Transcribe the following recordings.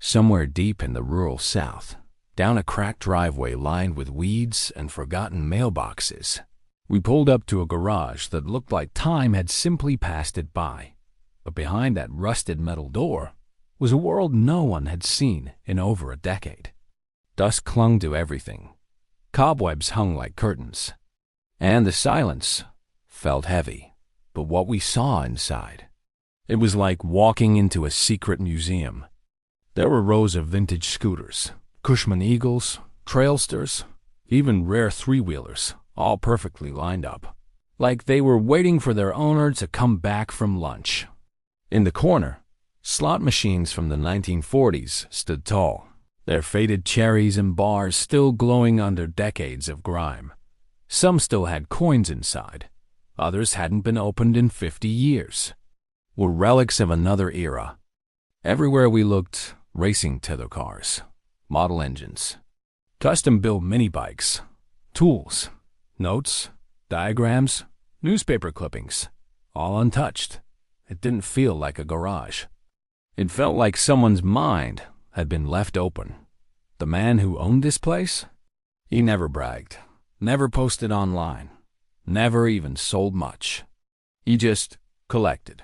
somewhere deep in the rural South, down a cracked driveway lined with weeds and forgotten mailboxes. We pulled up to a garage that looked like time had simply passed it by. But behind that rusted metal door was a world no one had seen in over a decade. Dust clung to everything. Cobwebs hung like curtains. And the silence felt heavy. But what we saw inside, it was like walking into a secret museum. There were rows of vintage scooters, Cushman Eagles, Trailsters, even rare three-wheelers, all perfectly lined up, like they were waiting for their owner to come back from lunch. In the corner, slot machines from the 1940s stood tall, their faded cherries and bars still glowing under decades of grime. Some still had coins inside. Others hadn't been opened in 50 years. Were relics of another era. Everywhere we looked, racing tether cars, model engines, custom-built mini-bikes, tools, notes, diagrams, newspaper clippings, all untouched. It didn't feel like a garage. It felt like someone's mind had been left open. The man who owned this place? He never bragged, never posted online, never even sold much. He just collected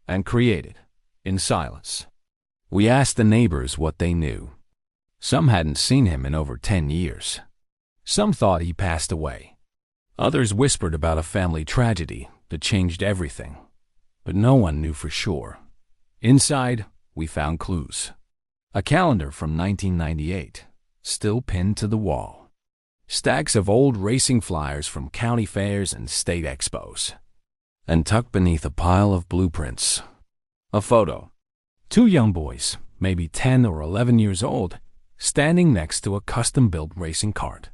and created in silence. We asked the neighbors what they knew. Some hadn't seen him in over 10 years. Some thought he passed away. Others whispered about a family tragedy that changed everything. But no one knew for sure. Inside, we found clues. A calendar from 1998, still pinned to the wall. Stacks of old racing flyers from county fairs and state expos. And tucked beneath a pile of blueprints, a photo. 2 young boys, maybe 10 or 11 years old, standing next to a custom-built racing cart.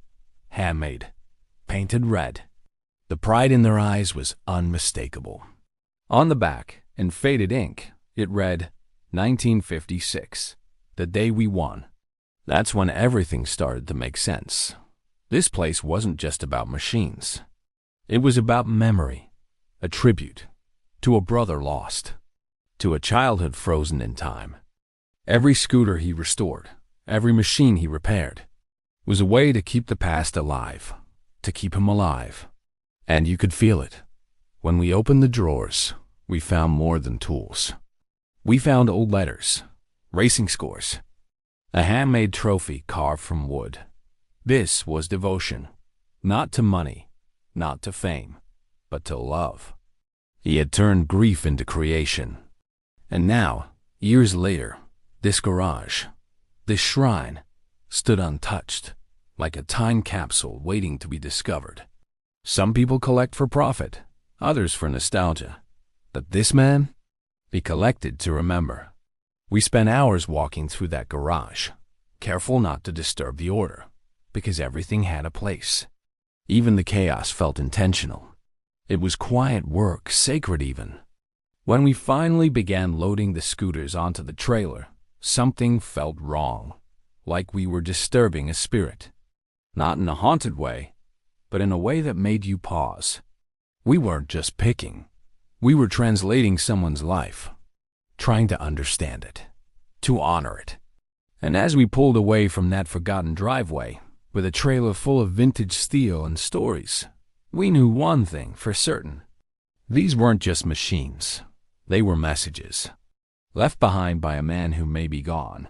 Handmade, painted red. The pride in their eyes was unmistakable. On the back, in faded ink, it read, 1956, the day we won. That's when everything started to make sense. This place wasn't just about machines. It was about memory, a tribute to a brother lost, to a childhood frozen in time. Every scooter he restored, every machine he repaired, was a way to keep the past alive, to keep him alive. And you could feel it. When we opened the drawers, we found more than tools. We found old letters, racing scores, a handmade trophy carved from wood. This was devotion, not to money, not to fame, but to love. He had turned grief into creation. And now, years later, this garage, this shrine, stood untouched, like a time capsule waiting to be discovered. Some people collect for profit, others for nostalgia. But this man, he collected to remember. We spent hours walking through that garage, careful not to disturb the order, because everything had a place. Even the chaos felt intentional. It was quiet work, sacred even. When we finally began loading the scooters onto the trailer, something felt wrong, like we were disturbing a spirit. Not in a haunted way, but in a way that made you pause. We weren't just picking. We were translating someone's life, trying to understand it, to honor it. And as we pulled away from that forgotten driveway, with a trailer full of vintage steel and stories, we knew one thing for certain. These weren't just machines. They were messages, left behind by a man who may be gone,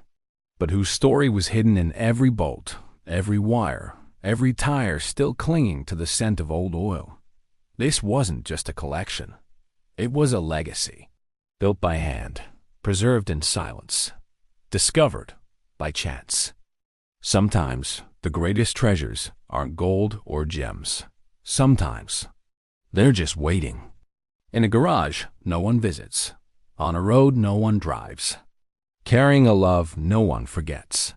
but whose story was hidden in every bolt, every wire, every tire still clinging to the scent of old oil. This wasn't just a collection. It was a legacy, built by hand, preserved in silence, discovered by chance. Sometimes the greatest treasures aren't gold or gems. Sometimes they're just waiting. In a garage, no one visits. On a road, no one drives. Carrying a love no one forgets.